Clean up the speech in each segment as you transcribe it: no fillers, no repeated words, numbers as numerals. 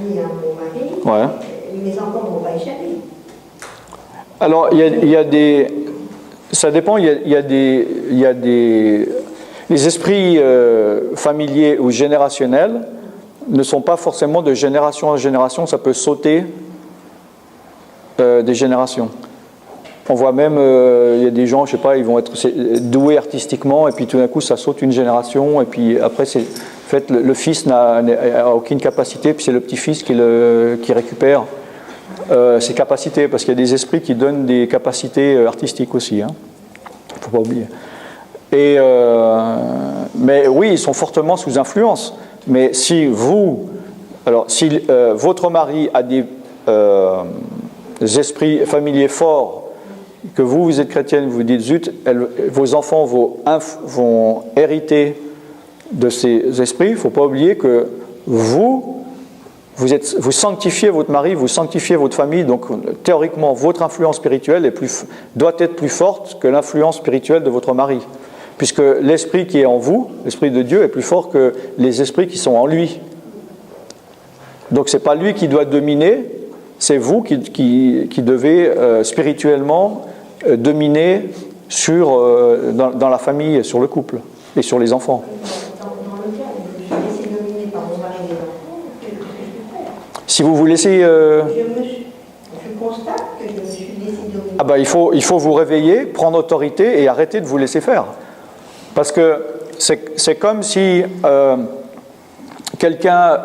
marie à mon mari, Ouais. mes enfants ne vont pas échapper. Alors, il y a des... Ça dépend, il y a des... Les esprits familiers ou générationnels ne sont pas forcément de génération en génération, ça peut sauter des générations. On voit même, il y a des gens, je sais pas, ils vont être doués artistiquement, et puis tout d'un coup, ça saute une génération, et puis après, en fait, le fils n'a aucune capacité, puis c'est le petit-fils qui récupère ses capacités, parce qu'il y a des esprits qui donnent des capacités artistiques aussi, hein. Faut pas oublier. Mais oui, ils sont fortement sous influence. Mais si votre mari a des esprits familiers forts, que vous êtes chrétienne, vous dites zut, vos enfants vont hériter de ces esprits, il ne faut pas oublier que vous sanctifiez votre mari, vous sanctifiez votre famille, donc théoriquement votre influence spirituelle doit être plus forte que l'influence spirituelle de votre mari, puisque l'esprit qui est en vous, l'esprit de Dieu, est plus fort que les esprits qui sont en lui. Donc ce n'est pas lui qui doit dominer, c'est vous qui devez spirituellement dominer dans la famille, sur le couple et sur les enfants. Si vous vous laissez... Je constate que je me suis laissé dominer. Ah ben, il faut vous réveiller, prendre autorité et arrêter de vous laisser faire. Parce que c'est comme si quelqu'un,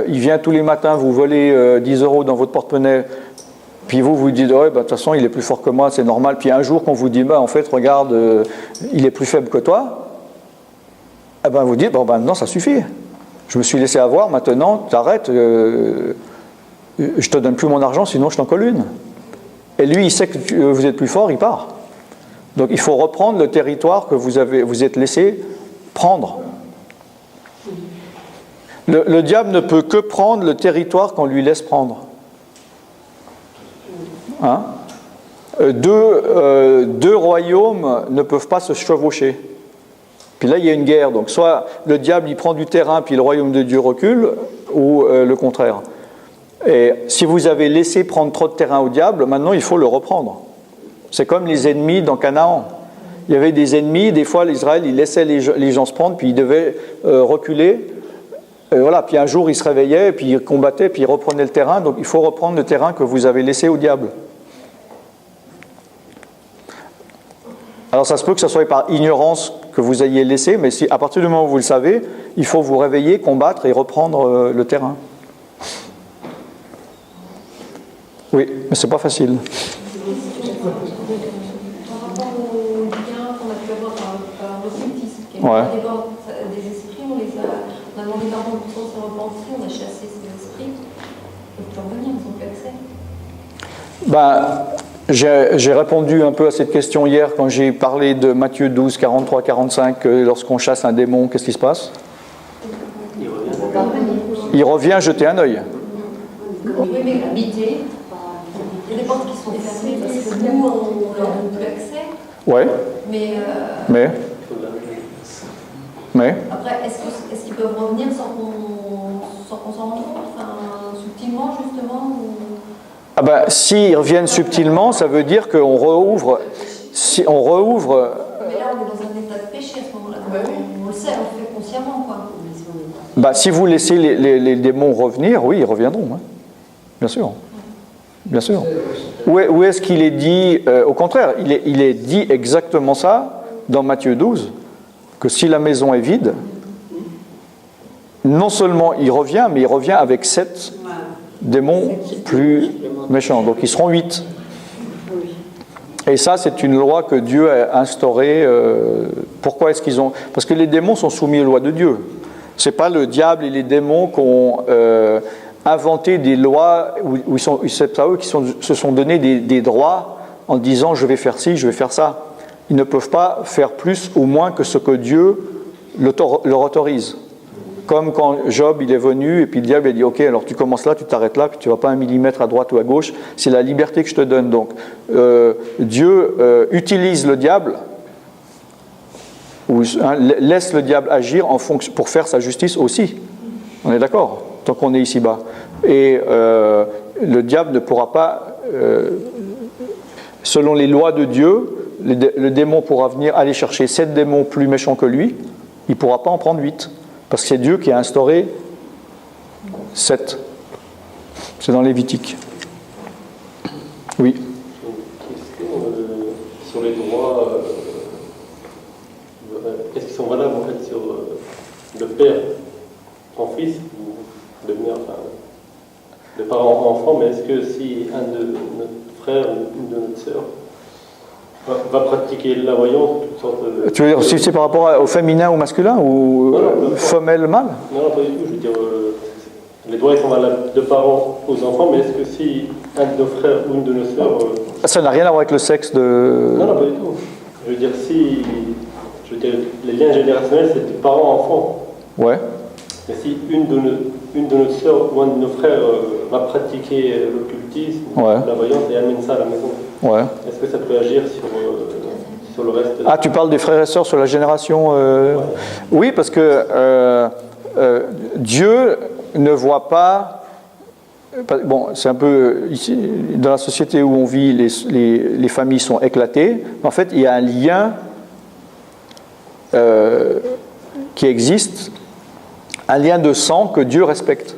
il vient tous les matins vous voler 10 € dans votre porte-monnaie, puis vous dites, ouais, de toute façon, il est plus fort que moi, c'est normal. Puis un jour, qu'on vous dit, en fait, regarde, il est plus faible que toi, eh ben, vous dites, non, ça suffit. Je me suis laissé avoir, maintenant, t'arrêtes, je te donne plus mon argent, sinon je t'en colle une. Et lui, il sait que vous êtes plus fort, il part. Donc il faut reprendre le territoire que vous êtes laissé prendre. Le diable ne peut que prendre le territoire qu'on lui laisse prendre. Hein? Deux royaumes ne peuvent pas se chevaucher. Puis là, il y a une guerre. Donc soit le diable, il prend du terrain, puis le royaume de Dieu recule, ou le contraire. Et si vous avez laissé prendre trop de terrain au diable, maintenant, il faut le reprendre. C'est comme les ennemis dans Canaan. Il y avait des ennemis, des fois, l'Israël, il laissait les gens se prendre, puis ils devaient reculer. Et voilà, puis un jour, ils se réveillaient, puis ils combattaient, puis ils reprenaient le terrain. Donc il faut reprendre le terrain que vous avez laissé au diable. Alors ça se peut que ce soit par ignorance que vous ayez laissé, mais à partir du moment où vous le savez, il faut vous réveiller, combattre et reprendre le terrain. Oui, mais c'est pas facile. Par rapport au lien qu'on a pu avoir par l'occultisme, qui est des esprits, on a demandé pardon pour ça, on s'est repenti, on a chassé ces esprits. Ils peuvent plus revenir, ils n'ont plus accès. J'ai répondu un peu à cette question hier quand j'ai parlé de Matthieu 12, 43, 45, lorsqu'on chasse un démon, qu'est-ce qui se passe? Il revient jeter un œil. Oui, mais habiter, il y a des portes qui sont fermées parce que nous, on leur donne plus accès. Ouais. Mais après, est-ce qu'ils peuvent revenir sans qu'on s'en rende compte, enfin, subtilement justement ou... s'ils reviennent subtilement, ça veut dire qu'on rouvre. Si on rouvre. Mais là, on est dans un état de péché à ce moment-là. On le sait, on le fait consciemment, quoi. Si vous laissez les démons revenir, oui, ils reviendront. Hein. Bien sûr. Bien sûr. Où est-ce qu'il est dit, au contraire, il est dit exactement ça dans Matthieu 12, que si la maison est vide, non seulement il revient, mais il revient avec 7 démons plus méchants. Donc ils seront 8. Et ça, c'est une loi que Dieu a instaurée. Pourquoi est-ce qu'ils ont... Parce que les démons sont soumis aux lois de Dieu. Ce n'est pas le diable et les démons qui ont inventé des lois où c'est pas eux qui se sont donné des droits en disant je vais faire ci, je vais faire ça. Ils ne peuvent pas faire plus ou moins que ce que Dieu leur autorise. Comme quand Job il est venu et puis le diable a dit ok, alors tu commences là, tu t'arrêtes là, puis tu ne vas pas 1 millimètre à droite ou à gauche, c'est la liberté que je te donne. Donc Dieu utilise le diable, ou laisse le diable agir en fonction, pour faire sa justice aussi. On est d'accord, tant qu'on est ici-bas. Et le diable ne pourra pas, selon les lois de Dieu, le démon pourra venir aller chercher 7 démons plus méchants que lui, il ne pourra pas en prendre 8, parce que c'est Dieu qui a instauré 7. C'est dans Lévitique. Oui. Sur les droits, est-ce qu'ils sont valables en fait sur le père en fils ou de mère, enfin, de parent en enfant, mais est-ce que si un de notre frère ou une de notre sœur va pratiquer la voyance, toutes sortes de... Tu veux dire si c'est par rapport au féminin ou masculin ou femelle mâle? Non, pas du tout, je veux dire, les droits ils sont valables de parents aux enfants, mais est-ce que si un de nos frères ou une de nos sœurs... Ça n'a rien à voir avec le sexe de... Non, pas du tout. Je veux dire, les liens générationnels, c'est de parents à enfants. Ouais. Mais si une de nos sœurs ou un de nos frères va pratiquer l'occultisme, la voyance et amène ça à la maison, est-ce que ça peut agir sur le reste? Ah, tu parles des frères et sœurs sur la génération Oui, parce que Dieu ne voit pas... Bon, c'est un peu... Ici, dans la société où on vit, les familles sont éclatées. En fait, il y a un lien qui existe, un lien de sang que Dieu respecte.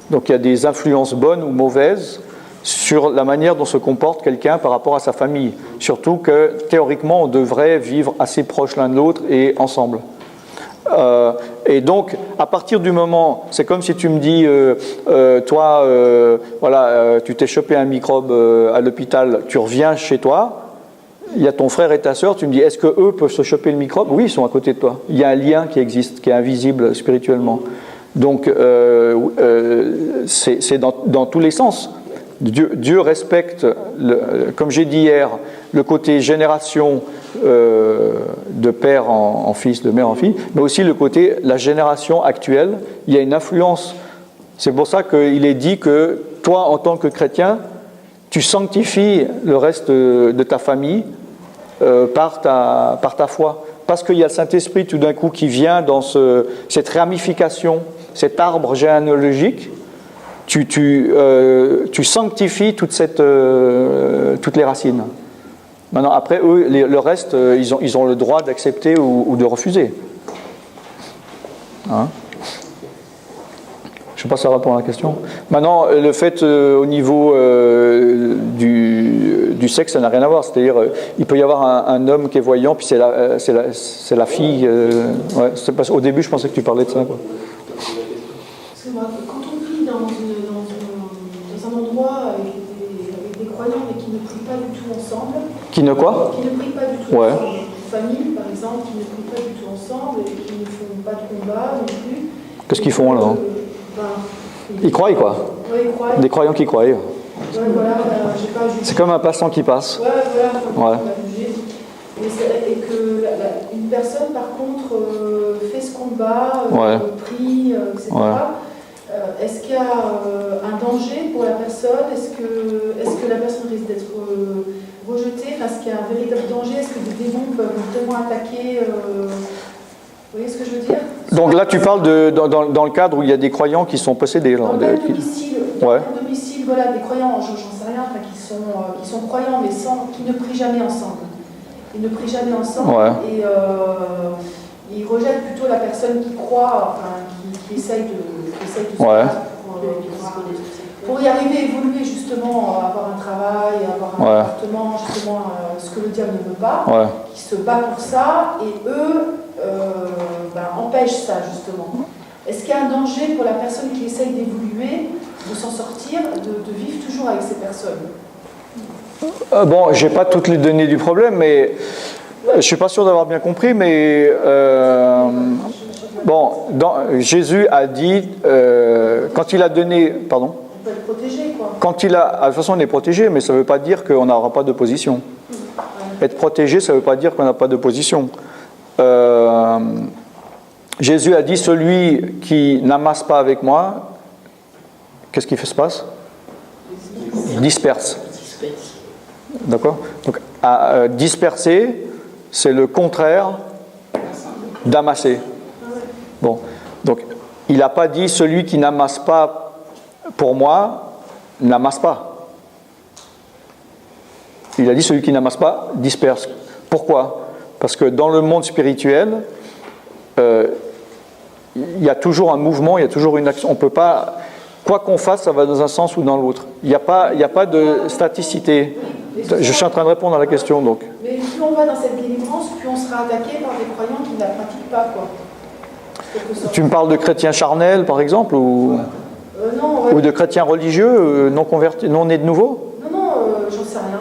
Donc il y a des influences bonnes ou mauvaises sur la manière dont se comporte quelqu'un par rapport à sa famille. Surtout que théoriquement on devrait vivre assez proches l'un de l'autre et ensemble. Et donc à partir du moment, c'est comme si tu me dis toi tu t'es chopé un microbe à l'hôpital, tu reviens chez toi, il y a ton frère et ta sœur, tu me dis est-ce que eux peuvent se choper le microbe? Oui, ils sont à côté de toi. Il y a un lien qui existe, qui est invisible spirituellement. Donc c'est dans tous les sens. Dieu respecte, comme j'ai dit hier, le côté génération de père en fils, de mère en fille, mais aussi le côté, la génération actuelle, il y a une influence. C'est pour ça qu'il est dit que toi, en tant que chrétien, tu sanctifies le reste de ta famille par ta foi. Parce qu'il y a le Saint-Esprit tout d'un coup qui vient dans cette ramification, cet arbre généalogique, tu sanctifies toutes les racines. Maintenant, après, eux, le reste, ils ont le droit d'accepter ou de refuser. Hein? Je ne sais pas si ça répond à la question. Maintenant, le fait au niveau du sexe, ça n'a rien à voir. C'est-à-dire, il peut y avoir un homme qui est voyant, puis c'est la fille. Au début, je pensais que tu parlais de ça. Quoi. Excuse-moi, quand on vit dans un endroit avec des croyants mais qui ne prient pas du tout ensemble. Qui ne quoi? Qui ne prient pas du tout ensemble. Une famille, par exemple, qui ne prie pas du tout ensemble et qui ne font pas de combat non plus. Qu'est-ce qu'ils font alors? Ils croient quoi? Oui, ils croient. Des croyants qui croient. Ouais, voilà, j'ai pas jugé. C'est comme un passant qui passe. Ouais, voilà, on a jugé. Et que une personne, par contre, fait ce combat, prie, etc. Est-ce qu'il y a un danger pour la personne? Est-ce que la personne risque d'être rejetée? Est-ce qu'il y a un véritable danger? Est-ce que des démons peuvent tellement attaquer Vous voyez ce que je veux dire? Donc là, tu parles dans le cadre où il y a des croyants qui sont possédés. Dans le domicile, voilà, des croyants, j'en sais rien, qui sont croyants, mais qui ne prient jamais ensemble. Ils ne prient jamais ensemble et ils rejettent plutôt la personne qui croit, qui essaye de se battre pour y arriver, évoluer justement, avoir un travail, avoir un appartement, justement ce que le diable ne veut pas, qui se bat pour ça et eux empêchent ça justement. Est-ce qu'il y a un danger pour la personne qui essaye d'évoluer, de s'en sortir, de vivre toujours avec ces personnes? Bon, j'ai pas toutes les données du problème, mais je suis pas sûr d'avoir bien compris, mais Jésus a dit quand il a donné, pardon. On peut être protégé, quoi. De toute façon, on est protégé, mais ça ne veut pas dire qu'on n'aura pas de position. Être protégé, ça ne veut pas dire qu'on n'a pas de position. Jésus a dit celui qui n'amasse pas avec moi, qu'est-ce qui se passe? Il disperse. D'accord? Donc, disperser, c'est le contraire d'amasser. Bon, donc il n'a pas dit celui qui n'amasse pas pour moi, n'amasse pas. Il a dit celui qui n'amasse pas disperse. Pourquoi? Parce que dans le monde spirituel, il y a toujours un mouvement, il y a toujours une action. On peut pas, quoi qu'on fasse, ça va dans un sens ou dans l'autre. Il n'y a pas de staticité. Je suis en train de répondre à la question, donc. Mais plus on va dans cette délivrance, plus on sera attaqué par des croyants qui ne la pratiquent pas, quoi. Tu me parles de chrétiens charnels, par exemple, ou, non, ouais. ou de chrétiens religieux, non convertis, non nés de nouveau? Non, j'en sais rien.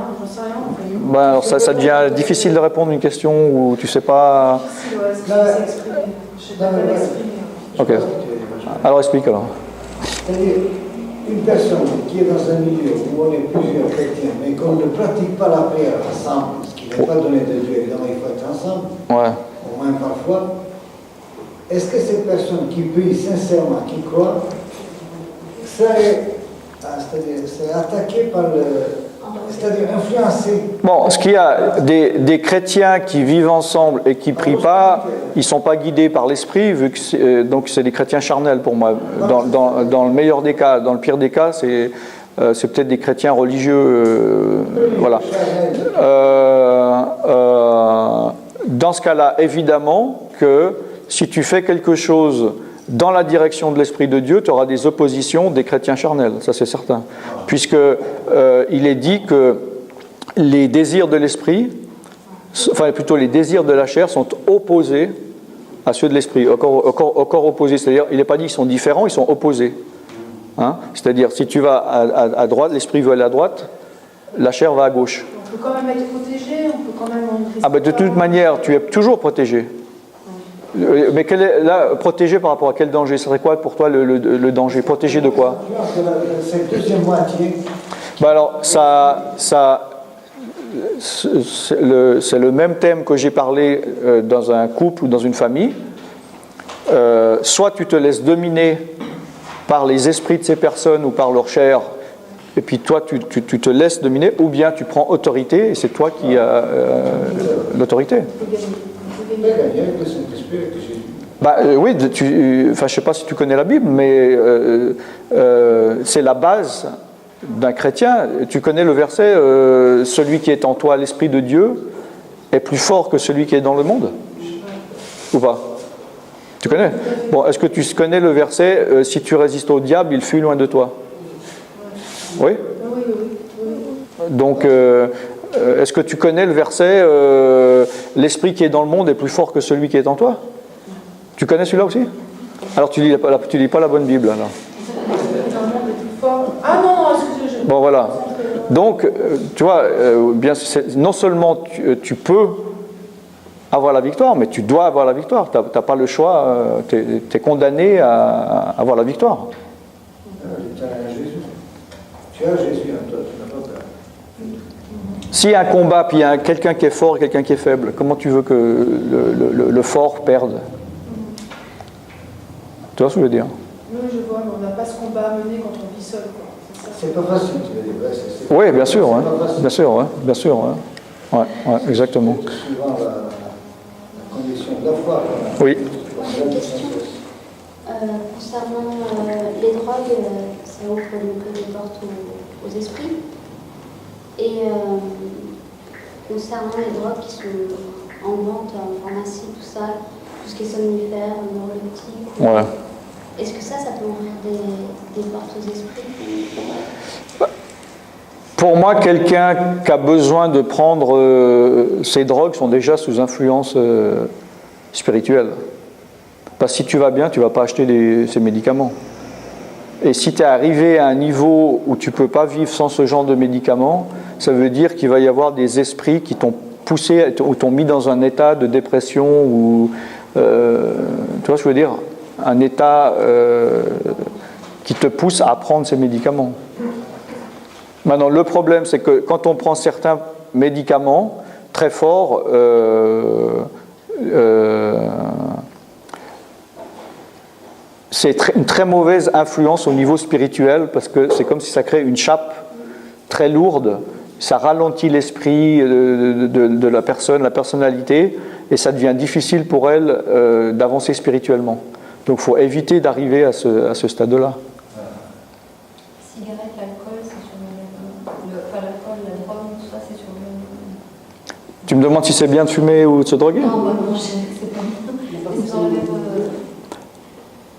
Ben, alors ça devient difficile de répondre à une question où tu ne sais pas... Difficile, ouais, c'est exprimer. Je sais pas l'exprimer. Ok. Alors explique alors. C'est-à-dire, une personne qui est dans un milieu où on est plusieurs chrétiens, mais qu'on ne pratique pas la prière ensemble, parce qu'il n'est pas donné de Dieu, évidemment, il faut être ensemble, Ouais. au moins parfois, est-ce que cette personne qui prie sincèrement, qui croit, c'est attaqué par le... C'est-à-dire influencé. Bon, ce qu'il y a des chrétiens qui vivent ensemble et qui ne prient pas, ils ne sont pas guidés par l'esprit, vu que donc c'est des chrétiens charnels pour moi. Dans le meilleur des cas, dans le pire des cas, c'est peut-être des chrétiens religieux. Voilà. Dans ce cas-là, évidemment que si tu fais quelque chose dans la direction de l'Esprit de Dieu, tu auras des oppositions des chrétiens charnels, ça c'est certain. Puisque il est dit que les désirs de l'Esprit, enfin plutôt les désirs de la chair sont opposés à ceux de l'Esprit, encore opposés. C'est-à-dire, il n'est pas dit qu'ils sont différents, ils sont opposés. Hein? C'est-à-dire, si tu vas à droite, l'Esprit veut aller à droite, la chair va à gauche. On peut quand même être protégé, on peut quand même... Ah ben de toute manière, tu es toujours protégé. Mais là, protégé par rapport à quel danger? Ce serait quoi pour toi le danger? Protégé de quoi? Cette deuxième moitié. Ben alors, c'est le même thème que j'ai parlé dans un couple ou dans une famille. Soit tu te laisses dominer par les esprits de ces personnes ou par leur chair, et puis toi tu te laisses dominer, ou bien tu prends autorité et c'est toi qui as l'autorité. Bah, oui, je ne sais pas si tu connais la Bible, mais c'est la base d'un chrétien. Tu connais le verset celui qui est en toi, l'Esprit de Dieu, est plus fort que celui qui est dans le monde? Ou pas? Tu connais? Bon, est-ce que tu connais le verset si tu résistes au diable, il fuit loin de toi? Oui? Donc, est-ce que tu connais le verset l'esprit qui est dans le monde est plus fort que celui qui est en toi? Tu connais celui-là aussi? Alors tu lis pas la bonne Bible alors. Ah non, excusez-moi. Bon voilà. Donc tu vois, bien non seulement tu peux avoir la victoire, mais tu dois avoir la victoire. Tu n'as pas le choix. Tu es condamné à avoir la victoire. Tu as Jésus en toi, tu n'as pas peur. S'il y a un combat, puis il y a quelqu'un qui est fort et quelqu'un qui est faible, comment tu veux que le fort perde? Tu vois ce que je veux dire? Oui, je vois, mais on n'a pas ce combat à mener quand on vit seul. C'est pas facile, tu veux dire. Oui, bien sûr, ouais. Bien sûr, ouais. Bien sûr, ouais. Ouais, exactement. Suivant la condition de la foi. Oui. Une question concernant les drogues, ça ouvre donc des portes aux esprits. Et concernant les drogues qui sont en vente en pharmacie, tout ça, tout ce qui est somnifère, neuroleptique, Ouais. est-ce que ça peut ouvrir des portes aux esprits? Pour moi, quelqu'un qui a besoin de prendre ces drogues sont déjà sous influence spirituelle. Parce que si tu vas bien, tu ne vas pas acheter ces médicaments. Et si tu es arrivé à un niveau où tu ne peux pas vivre sans ce genre de médicaments, ça veut dire qu'il va y avoir des esprits qui t'ont poussé, ou t'ont mis dans un état de dépression, ou tu vois ce que je veux dire? Un état qui te pousse à prendre ces médicaments. Maintenant, le problème, c'est que quand on prend certains médicaments très forts, c'est une très mauvaise influence au niveau spirituel, parce que c'est comme si ça crée une chape très lourde, ça ralentit l'esprit de la personne, la personnalité, et ça devient difficile pour elle d'avancer spirituellement. Donc il faut éviter d'arriver à ce stade-là. demandes si c'est bien de fumer ou de se droguer? Non, bah non, c'est pas bien. Mais ça enlève,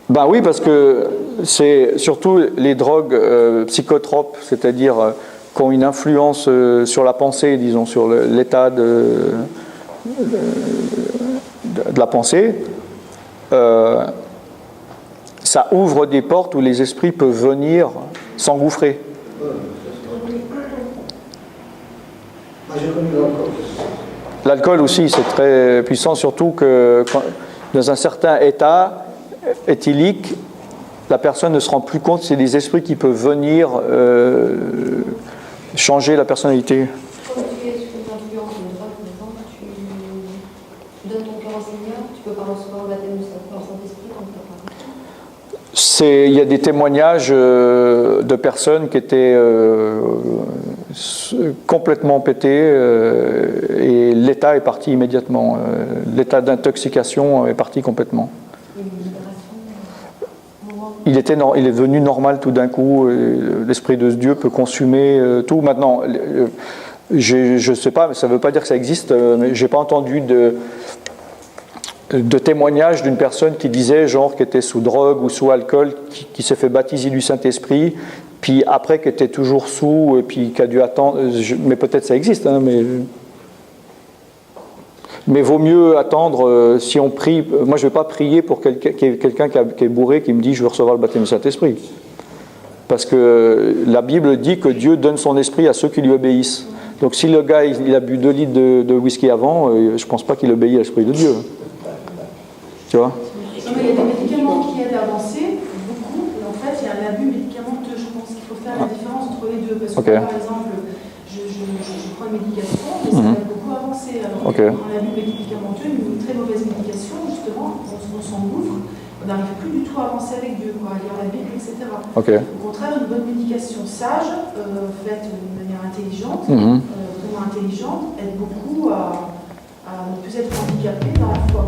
Ben oui, parce que c'est surtout les drogues psychotropes, c'est-à-dire qui ont une influence sur la pensée, disons, sur l'état de la pensée. Ça ouvre des portes où les esprits peuvent venir s'engouffrer. Moi, j'ai connu l'alcool. L'alcool aussi, c'est très puissant, surtout que dans un certain état éthylique, la personne ne se rend plus compte, c'est des esprits qui peuvent venir changer la personnalité. quand tu es sous l'influence d'une drogue, par exemple, tu donnes ton cœur au Seigneur, tu peux pas recevoir le baptême du Saint-Esprit quand tu n'as pas. Il y a des témoignages de personnes qui étaient complètement pétées et l'état est parti immédiatement. L'état d'intoxication est parti complètement. Il est devenu normal tout d'un coup. L'Esprit de Dieu peut consumer tout. Maintenant, je ne sais pas, mais ça ne veut pas dire que ça existe. Mais je n'ai pas entendu de témoignage d'une personne qui disait, genre, qui était sous drogue ou sous alcool, qui s'est fait baptiser du Saint-Esprit, puis après qui était toujours sous, et puis qui a dû attendre. Mais peut-être ça existe, hein, mais vaut mieux attendre si on prie. Moi, je ne vais pas prier pour quelqu'un qui est bourré, qui me dit, je veux recevoir le baptême du Saint-Esprit. Parce que la Bible dit que Dieu donne son esprit à ceux qui lui obéissent. Donc si le gars, il a bu 2 litres de whisky avant, je ne pense pas qu'il obéit à l'Esprit de Dieu. Tu vois? Il y a des médicaments qui aident à avancer, beaucoup, et en fait, il y a un abus médicamenteux. Je pense qu'il faut faire la différence entre les deux. Parce que, par exemple, je prends une médication, mais ça aide beaucoup à avancer. Alors, un abus médicamenteux, une très mauvaise médication, justement, on s'engouffre, on n'arrive plus du tout à avancer avec Dieu, à lire la Bible, etc. Au contraire, une bonne médication sage, faite de manière intelligente, vraiment intelligente, aide beaucoup à ne plus être handicapé dans la foi.